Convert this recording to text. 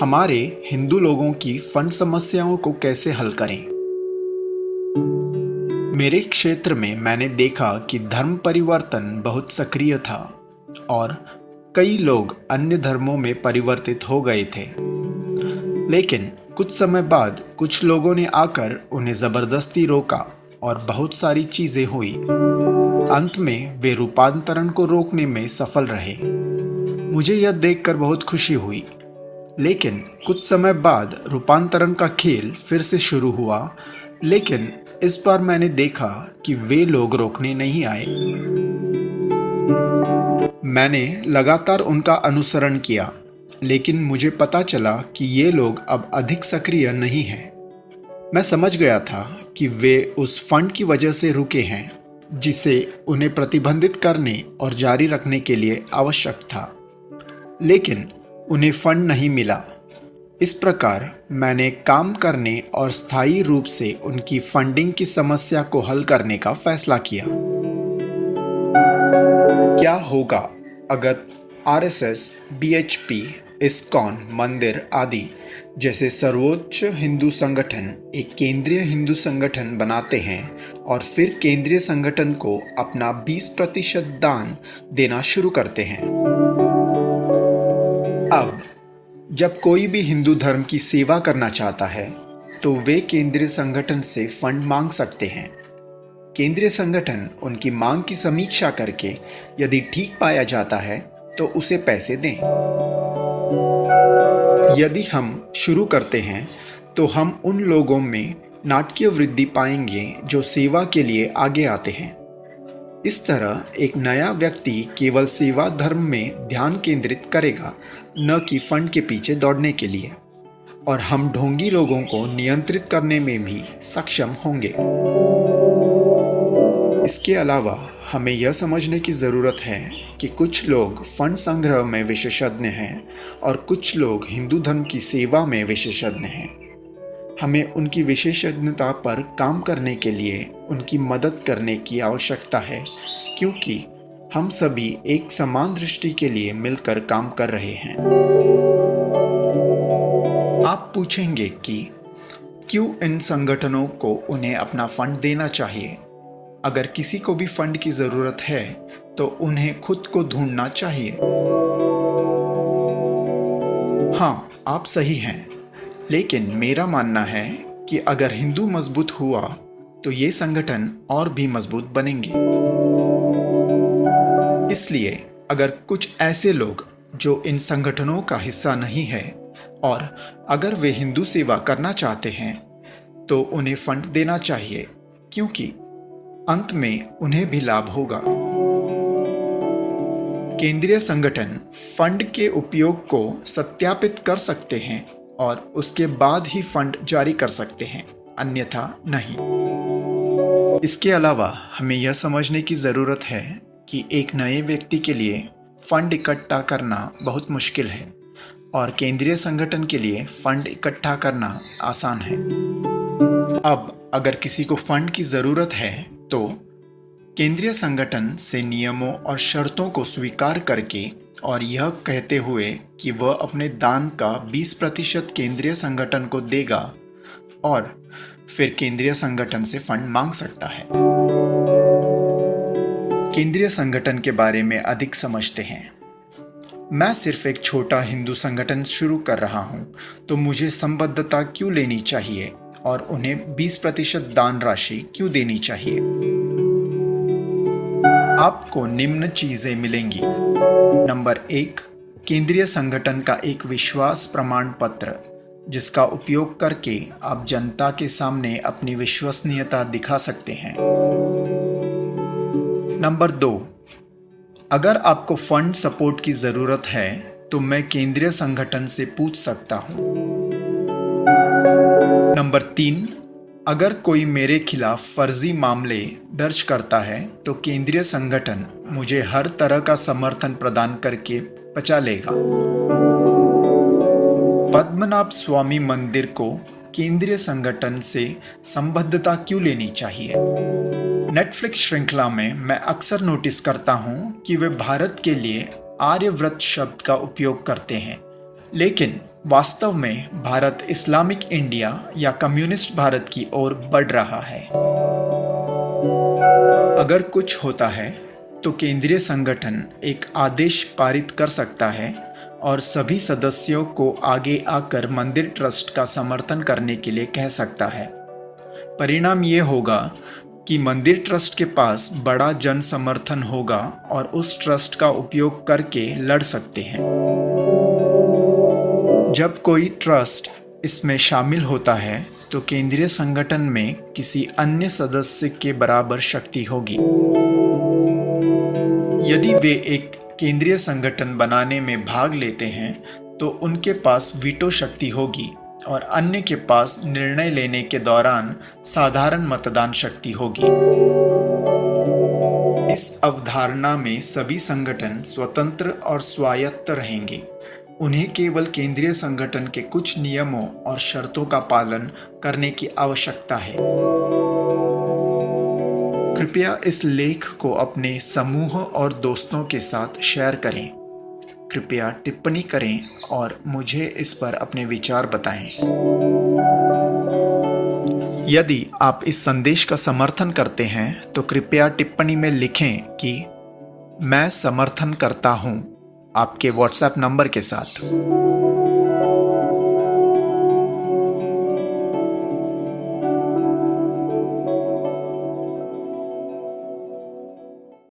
हमारे हिंदू लोगों की फंड समस्याओं को कैसे हल करें। मेरे क्षेत्र में मैंने देखा कि धर्म परिवर्तन बहुत सक्रिय था और कई लोग अन्य धर्मों में परिवर्तित हो गए थे। लेकिन कुछ समय बाद कुछ लोगों ने आकर उन्हें जबरदस्ती रोका और बहुत सारी चीजें हुई। अंत में वे रूपांतरण को रोकने में सफल रहे। मुझे यह देखकर बहुत खुशी हुई। लेकिन कुछ समय बाद रूपांतरण का खेल फिर से शुरू हुआ, लेकिन इस बार मैंने देखा कि वे लोग रोकने नहीं आए। मैंने लगातार उनका अनुसरण किया, लेकिन मुझे पता चला कि ये लोग अब अधिक सक्रिय नहीं हैं। मैं समझ गया था कि वे उस फंड की वजह से रुके हैं, जिसे उन्हें प्रतिबंधित करने और जारी रखने के लिए आवश्यक था। लेकिन उन्हें फंड नहीं मिला। इस प्रकार मैंने काम करने और स्थायी रूप से उनकी फंडिंग की समस्या को हल करने का फैसला किया। क्या होगा अगर आरएसएस, बीएचपी, इस्कॉन मंदिर आदि जैसे सर्वोच्च हिंदू संगठन एक केंद्रीय हिंदू संगठन बनाते हैं और फिर केंद्रीय संगठन को अपना 20% दान देना शुरू करते हैं। अब जब कोई भी हिंदू धर्म की सेवा करना चाहता है तो वे केंद्रीय संगठन से फंड मांग सकते हैं। केंद्रीय संगठन उनकी मांग की समीक्षा करके यदि ठीक पाया जाता है तो उसे पैसे दें। यदि हम शुरू करते हैं तो हम उन लोगों में नाटकीय वृद्धि पाएंगे जो सेवा के लिए आगे आते हैं। इस तरह एक नया व्यक्ति केवल सेवा धर्म में ध्यान केंद्रित करेगा, न कि फंड के पीछे दौड़ने के लिए, और हम ढोंगी लोगों को नियंत्रित करने में भी सक्षम होंगे। इसके अलावा हमें यह समझने की ज़रूरत है कि कुछ लोग फंड संग्रह में विशेषज्ञ हैं और कुछ लोग हिंदू धर्म की सेवा में विशेषज्ञ हैं। हमें उनकी विशेषज्ञता पर काम करने के लिए उनकी मदद करने की आवश्यकता है, क्योंकि हम सभी एक समान दृष्टि के लिए मिलकर काम कर रहे हैं। आप पूछेंगे कि क्यों इन संगठनों को उन्हें अपना फंड देना चाहिए। अगर किसी को भी फंड की ज़रूरत है तो उन्हें खुद को ढूंढना चाहिए। हाँ, आप सही हैं, लेकिन मेरा मानना है कि अगर हिंदू मजबूत हुआ तो ये संगठन और भी मजबूत बनेंगे। इसलिए अगर कुछ ऐसे लोग जो इन संगठनों का हिस्सा नहीं है और अगर वे हिंदू सेवा करना चाहते हैं तो उन्हें फंड देना चाहिए, क्योंकि अंत में उन्हें भी लाभ होगा। केंद्रीय संगठन फंड के उपयोग को सत्यापित कर सकते हैं और उसके बाद ही फंड जारी कर सकते हैं, अन्यथा नहीं। इसके अलावा हमें यह समझने की ज़रूरत है कि एक नए व्यक्ति के लिए फंड इकट्ठा करना बहुत मुश्किल है और केंद्रीय संगठन के लिए फंड इकट्ठा करना आसान है। अब अगर किसी को फंड की ज़रूरत है तो केंद्रीय संगठन से नियमों और शर्तों को स्वीकार करके और यह कहते हुए कि वह अपने दान का 20% केंद्रीय संगठन को देगा और फिर केंद्रीय संगठन से फंड मांग सकता है। केंद्रीय संगठन के बारे में अधिक समझते हैं। मैं सिर्फ एक छोटा हिंदू संगठन शुरू कर रहा हूं, तो मुझे संबद्धता क्यों लेनी चाहिए और उन्हें 20% दान राशि क्यों देनी चाहिए। आपको निम्न चीजें मिलेंगी। नंबर 1, केंद्रीय संगठन का एक विश्वास प्रमाण पत्र, जिसका उपयोग करके आप जनता के सामने अपनी विश्वसनीयता दिखा सकते हैं। नंबर 2, अगर आपको फंड सपोर्ट की जरूरत है तो मैं केंद्रीय संगठन से पूछ सकता हूं। नंबर 3, अगर कोई मेरे खिलाफ फर्जी मामले दर्ज करता है तो केंद्रीय संगठन मुझे हर तरह का समर्थन प्रदान करके बचा लेगा। पद्मनाभ स्वामी मंदिर को केंद्रीय संगठन से संबद्धता क्यों लेनी चाहिए। नेटफ्लिक्स श्रृंखला में मैं अक्सर नोटिस करता हूं कि वे भारत के लिए आर्यव्रत शब्द का उपयोग करते हैं, लेकिन वास्तव में भारत इस्लामिक इंडिया या कम्युनिस्ट भारत की ओर बढ़ रहा है। अगर कुछ होता है तो केंद्रीय संगठन एक आदेश पारित कर सकता है और सभी सदस्यों को आगे आकर मंदिर ट्रस्ट का समर्थन करने के लिए कह सकता है। परिणाम ये होगा कि मंदिर ट्रस्ट के पास बड़ा जन समर्थन होगा और उस ट्रस्ट का उपयोग करके लड़ सकते हैं। जब कोई ट्रस्ट इसमें शामिल होता है तो केंद्रीय संगठन में किसी अन्य सदस्य के बराबर शक्ति होगी। यदि वे एक केंद्रीय संगठन बनाने में भाग लेते हैं तो उनके पास वीटो शक्ति होगी और अन्य के पास निर्णय लेने के दौरान साधारण मतदान शक्ति होगी। इस अवधारणा में सभी संगठन स्वतंत्र और स्वायत्त रहेंगे। उन्हें केवल केंद्रीय संगठन के कुछ नियमों और शर्तों का पालन करने की आवश्यकता है। कृपया इस लेख को अपने समूह और दोस्तों के साथ शेयर करें। कृपया टिप्पणी करें और मुझे इस पर अपने विचार बताएं। यदि आप इस संदेश का समर्थन करते हैं तो कृपया टिप्पणी में लिखें कि मैं समर्थन करता हूं आपके व्हाट्सएप नंबर के साथ।